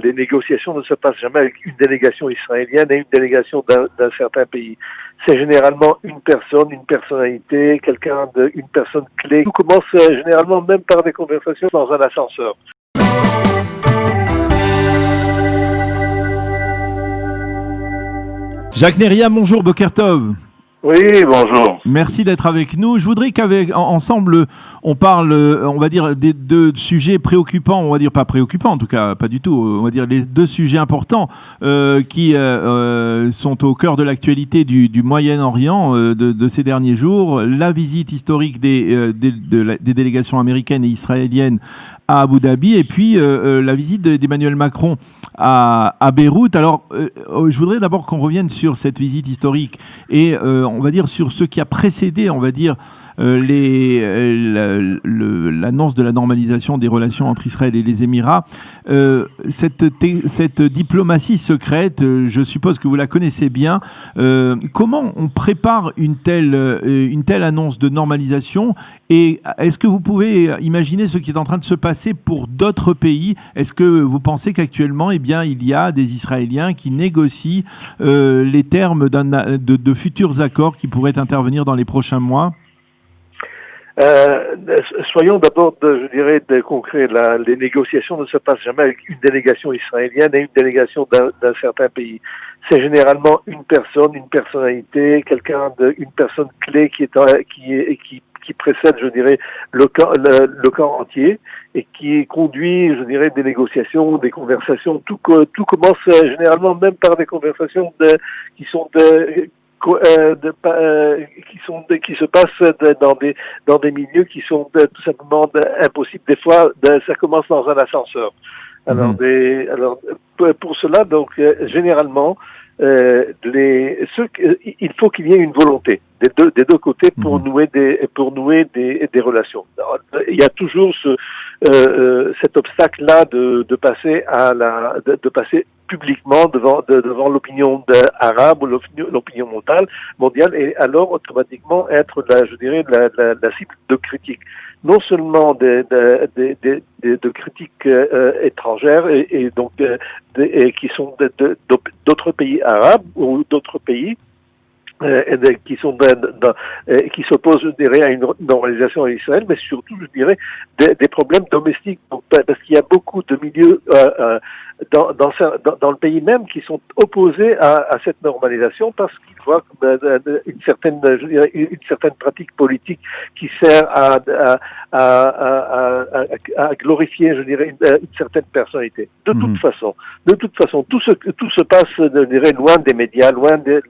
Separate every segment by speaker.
Speaker 1: Les négociations ne se passent jamais avec une délégation israélienne et une délégation d'un certain pays. C'est généralement une personne, une personnalité, une personne clé. Tout commence généralement même par des conversations dans un ascenseur.
Speaker 2: Jacques Neria, bonjour, Boker Tov.
Speaker 1: Oui, bonjour.
Speaker 2: Merci d'être avec nous. Je voudrais ensemble, on parle, on va dire, des deux sujets préoccupants, on va dire pas préoccupants, en tout cas, pas du tout, on va dire les deux sujets importants qui sont au cœur de l'actualité du Moyen-Orient de ces derniers jours. La visite historique des délégations américaines et israéliennes à Abu Dhabi et puis la visite d'Emmanuel Macron à Beyrouth. Alors, je voudrais d'abord qu'on revienne sur cette visite historique et on va dire sur ce qui a précédé, on va dire, l'annonce de la normalisation des relations entre Israël et les Émirats. Cette diplomatie secrète, je suppose que vous la connaissez bien. Comment on prépare une telle annonce de normalisation et est-ce que vous pouvez imaginer ce qui est en train de se passer pour d'autres pays? Est-ce que vous pensez qu'actuellement, il y a des Israéliens qui négocient les termes de futurs accords qui pourraient intervenir dans les prochains mois?
Speaker 1: Soyons d'abord, je dirais, concrets. Les négociations ne se passent jamais avec une délégation israélienne et une délégation d'un certain pays. C'est généralement une personne, une personnalité, une personne clé qui précède, je dirais, le camp entier et qui conduit, je dirais, des négociations, des conversations. Tout commence généralement même par des conversations qui se passent dans des milieux qui sont tout simplement impossibles. Des fois, ça commence dans un ascenseur. Alors, pour cela, donc, généralement, il faut qu'il y ait une volonté des deux côtés pour nouer des relations. Alors, il y a toujours cet obstacle-là de passer publiquement devant l'opinion arabe ou l'opinion mondiale et alors automatiquement être la cible de critiques. Non seulement de critiques étrangères et donc qui sont d'autres pays arabes ou d'autres pays qui s'opposent, je dirais, à une normalisation à Israël, mais surtout, je dirais, des problèmes domestiques, parce qu'il y a beaucoup de milieux dans le pays même qui sont opposés à cette normalisation parce qu'ils voient une certaine pratique politique qui sert à glorifier, je dirais, une certaine personnalité. De toute façon, tout se passe, je dirais, loin des médias, loin des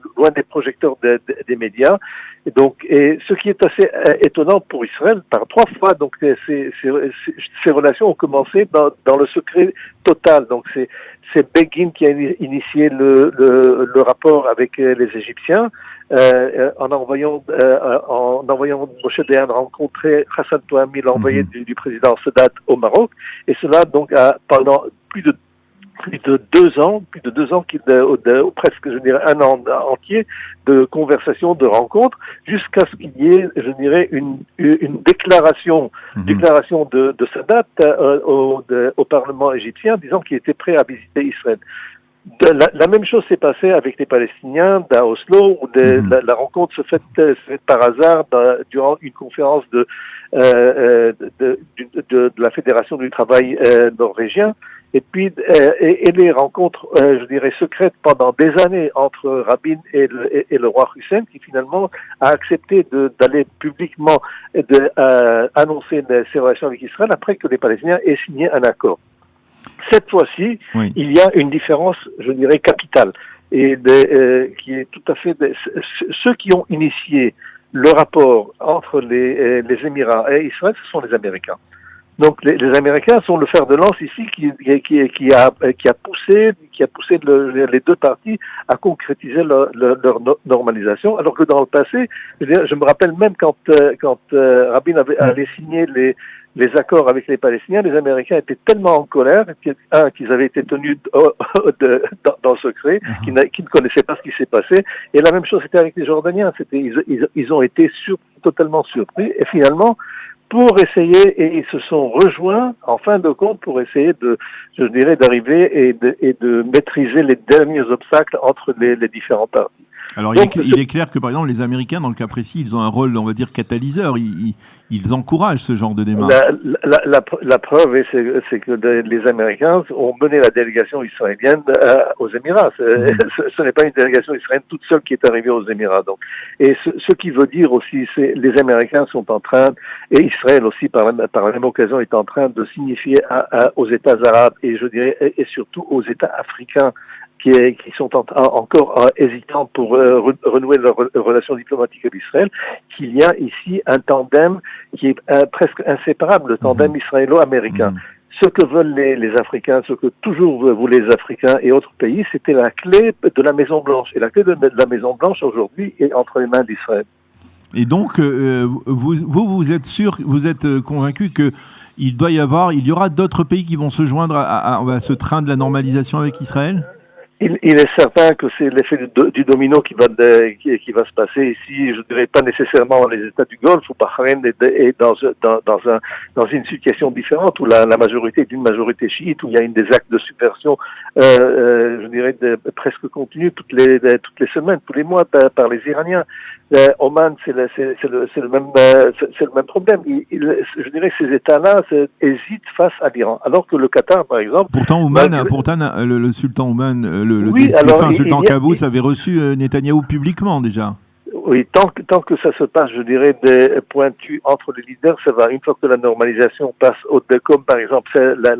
Speaker 1: projecteurs des médias. Et ce qui est assez étonnant pour Israël, par 3 fois, donc ces relations ont commencé dans le secret total. Donc c'est Begin qui a initié le rapport avec les Égyptiens en envoyant Moshe Dayan rencontrer Hassan Touhami, l'envoyé du président Sadat au Maroc, et cela donc pendant plus de 2 ans, presque, je dirais, un an entier de conversations, de rencontres, jusqu'à ce qu'il y ait, je dirais, une déclaration de Sadat au Parlement égyptien, disant qu'il était prêt à visiter Israël. La même chose s'est passée avec les Palestiniens à Oslo, où la rencontre se fait par hasard durant une conférence de la Fédération du travail norvégien. Et puis, et les rencontres, je dirais, secrètes pendant des années entre Rabin et le roi Hussein, qui finalement a accepté d'aller publiquement annoncer ses relations avec Israël après que les Palestiniens aient signé un accord. Cette fois-ci, il y a une différence, je dirais, capitale, et qui est tout à fait ceux qui ont initié le rapport entre les Émirats et Israël, ce sont les Américains. Donc les Américains sont le fer de lance ici qui a poussé les deux parties à concrétiser leur normalisation, alors que dans le passé, je me rappelle même quand Rabin avait signé les accords avec les Palestiniens, les Américains étaient tellement en colère qu'ils avaient été tenus dans le secret, qu'ils ne connaissaient pas ce qui s'est passé. Et la même chose était avec les Jordaniens. Ils ont été totalement surpris. Et finalement, pour essayer, et ils se sont rejoints en fin de compte pour essayer d'arriver et de maîtriser les derniers obstacles entre les différents partis.
Speaker 2: Alors, il est clair que, par exemple, les Américains, dans le cas précis, ils ont un rôle, on va dire, catalyseur. Ils encouragent ce genre de démarche.
Speaker 1: La preuve, c'est que les Américains ont mené la délégation israélienne aux Émirats. Ce n'est pas une délégation israélienne toute seule qui est arrivée aux Émirats. Donc, et ce qui veut dire aussi, c'est les Américains sont en train, et Israël aussi, par la même occasion, est en train de signifier aux États arabes, et je dirais, et surtout aux États africains, qui sont encore hésitants pour renouer leurs relations diplomatiques avec Israël, qu'il y a ici un tandem qui est presque inséparable, le tandem israélo-américain. Ce que veulent les Africains, ce que toujours voulaient les Africains et autres pays, c'était la clé de la Maison-Blanche. Et la clé de la Maison-Blanche aujourd'hui est entre les mains d'Israël.
Speaker 2: Et donc, vous êtes sûr, vous êtes convaincu que il y aura d'autres pays qui vont se joindre à ce train de la normalisation avec Israël ?
Speaker 1: Il est certain que c'est l'effet du domino qui va se passer ici. Je dirais pas nécessairement dans les États du Golfe, où Bahreïn est dans une situation différente, où la majorité est une majorité chiite, où il y a des actes de subversion, je dirais presque continus toutes les semaines, tous les mois par les Iraniens. Oman, c'est le même problème. Je dirais que ces États-là hésitent face à l'Iran, alors que le Qatar, par exemple.
Speaker 2: Pourtant, le sultan Oman, le défunt sultan Qaboos avait reçu Netanyahou publiquement déjà.
Speaker 1: Oui, tant que ça se passe, je dirais, des pointus entre les leaders, ça va. Une fois que la normalisation passe comme par exemple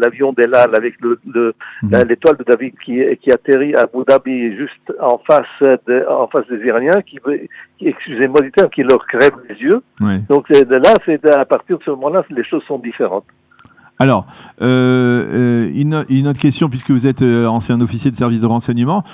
Speaker 1: l'avion d'El Al avec l'étoile de David qui atterrit à Abu Dhabi juste en face des Iraniens, excusez-moi du terme, qui leur crève les yeux.
Speaker 2: Oui.
Speaker 1: Donc là, à partir de ce moment-là, les choses sont différentes.
Speaker 2: Alors, une autre question, puisque vous êtes ancien officier de service de renseignement,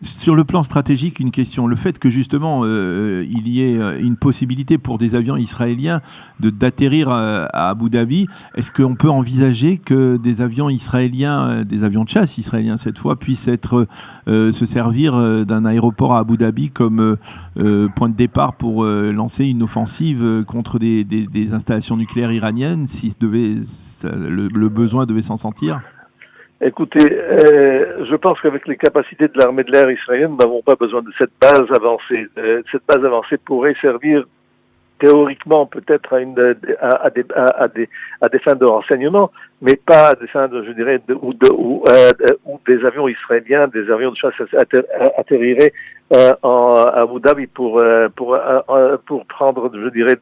Speaker 2: sur le plan stratégique, une question. Le fait que justement il y ait une possibilité pour des avions israéliens d'atterrir à Abu Dhabi, est-ce qu'on peut envisager que des avions israéliens, des avions de chasse israéliens cette fois, puissent se servir d'un aéroport à Abu Dhabi comme point de départ pour lancer une offensive contre des installations nucléaires iraniennes, le besoin devait s'en sentir?
Speaker 1: Écoutez, je pense qu'avec les capacités de l'armée de l'air israélienne, nous n'avons pas besoin de cette base avancée. Cette base avancée pourrait servir théoriquement peut-être à des fins de renseignement, mais pas à des fins où des avions israéliens, des avions de chasse atterriraient à Abu Dhabi pour prendre, je dirais,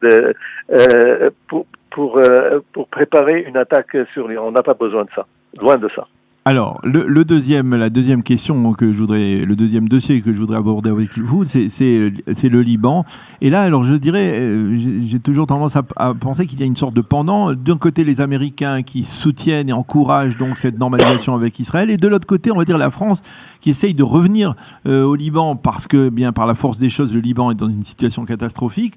Speaker 1: pour préparer une attaque sur l'Iran. On n'a pas besoin de ça. Loin de ça.
Speaker 2: Alors, la deuxième question le deuxième dossier que je voudrais aborder avec vous, c'est le Liban. Et là, alors je dirais, j'ai toujours tendance à penser qu'il y a une sorte de pendant. D'un côté, les Américains qui soutiennent et encouragent donc cette normalisation avec Israël, et de l'autre côté, on va dire la France qui essaye de revenir au Liban parce que, bien par la force des choses, le Liban est dans une situation catastrophique.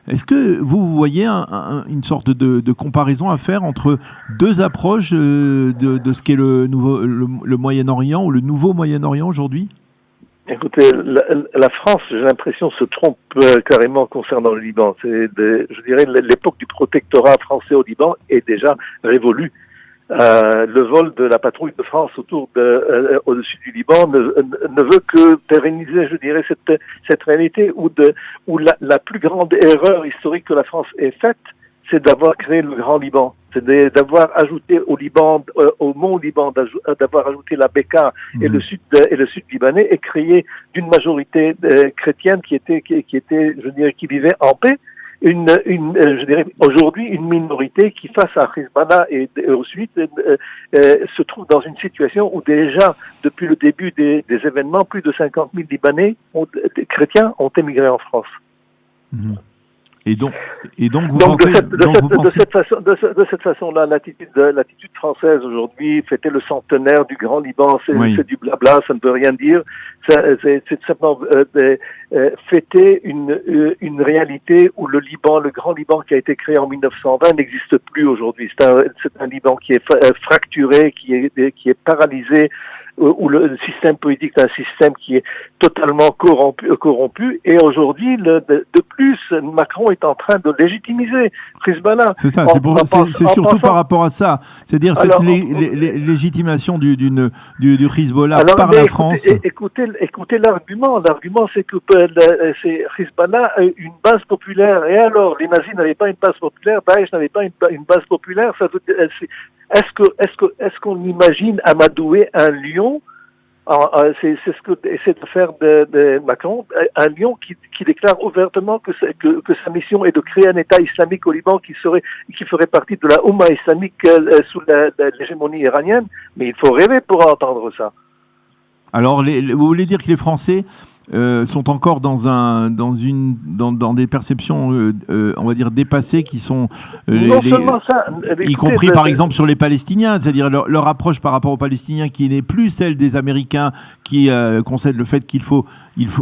Speaker 2: Est-ce que vous voyez une sorte de comparaison à faire entre deux approches de ce qu'est le Moyen-Orient ou le nouveau Moyen-Orient aujourd'hui?
Speaker 1: Écoutez, la France, j'ai l'impression, se trompe carrément concernant le Liban. Je dirais, l'époque du protectorat français au Liban est déjà révolue. Le vol de la patrouille de France au-dessus du Liban ne veut que pérenniser, je dirais, cette réalité où la plus grande erreur historique que la France ait faite, c'est d'avoir créé le Grand Liban. C'est d'avoir ajouté au Liban, au Mont Liban, d'avoir ajouté la Bekaa et le sud libanais, et créé d'une majorité chrétienne qui était, je dirais, qui vivait en paix, je dirais, aujourd'hui, une minorité qui, face à Hezbollah et ensuite, se trouve dans une situation où déjà, depuis le début des événements, plus de 50 000 Libanais chrétiens ont émigré en France.
Speaker 2: Mmh. Et donc vous pensez
Speaker 1: de cette façon-là, l'attitude française aujourd'hui, fêter le centenaire du Grand Liban, c'est du blabla, ça ne veut rien dire. C'est simplement fêter une réalité où le Grand Liban qui a été créé en 1920 n'existe plus aujourd'hui. C'est un Liban qui est fracturé, qui est paralysé, où le système politique est un système qui est totalement corrompu. Et aujourd'hui, de plus, Macron est est en train de légitimiser Hezbollah.
Speaker 2: C'est ça, c'est surtout par rapport à ça. C'est-à-dire cette légitimation du Hezbollah par la France.
Speaker 1: Écoutez l'argument. L'argument, c'est que Hezbollah a une base populaire. Et alors, les nazis n'avaient pas une base populaire, Daesh n'avait pas une base populaire. Est-ce qu'on imagine amadouer un lion? C'est ce que essaie de faire de Macron, un lion qui déclare ouvertement que sa mission est de créer un État islamique au Liban qui ferait partie de la Oumma islamique sous l'hégémonie iranienne. Mais il faut rêver pour entendre ça.
Speaker 2: Alors, vous voulez dire que les Français sont encore dans des perceptions, on va dire, dépassées, qui sont y compris par exemple sur les Palestiniens, c'est-à-dire leur approche par rapport aux Palestiniens qui n'est plus celle des Américains qui concèdent le fait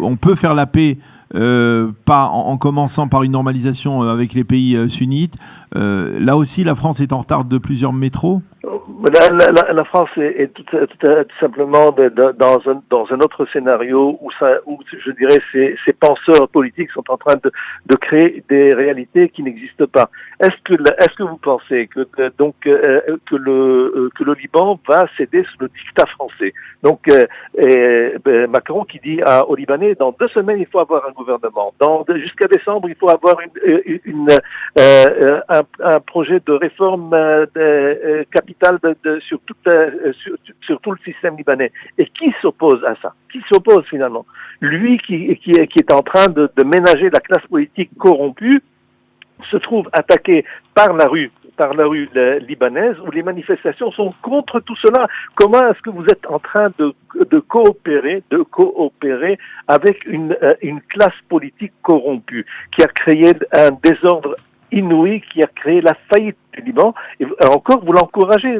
Speaker 2: on peut faire la paix en commençant par une normalisation avec les pays sunnites. Là aussi, la France est en retard de plusieurs métros.
Speaker 1: La France est tout simplement dans un autre scénario où je dirais ces penseurs politiques sont en train de créer des réalités qui n'existent pas. Est-ce que vous pensez que le Liban va céder sous le diktat français? Donc Macron qui dit aux Libanais, dans 2 semaines il faut avoir un gouvernement. Jusqu'à décembre il faut avoir un projet de réforme capitale sur tout le système libanais. Et qui s'oppose à ça? Qui s'oppose finalement? Lui qui est en train de ménager la classe politique corrompue se trouve attaqué par la rue libanaise, où les manifestations sont contre tout cela. Comment est-ce que vous êtes en train de coopérer avec une classe politique corrompue qui a créé un désordre inouï, qui a créé la faillite du Liban, et encore vous l'encouragez.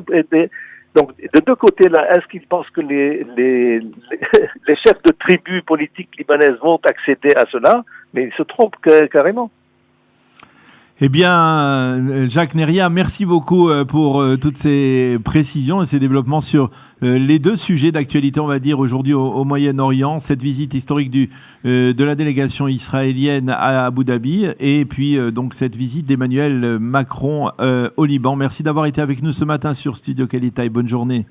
Speaker 1: Donc, de deux côtés, là, est-ce qu'ils pensent que les chefs de tribus politiques libanaises vont accéder à cela? Mais ils se trompent carrément.
Speaker 2: Eh bien, Jacques Neria, merci beaucoup pour toutes ces précisions et ces développements sur les 2 sujets d'actualité, on va dire, aujourd'hui au Moyen-Orient, cette visite historique de la délégation israélienne à Abu Dhabi et puis donc cette visite d'Emmanuel Macron au Liban. Merci d'avoir été avec nous ce matin sur Studio Kalitaï. Bonne journée.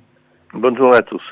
Speaker 1: Bonne journée à tous.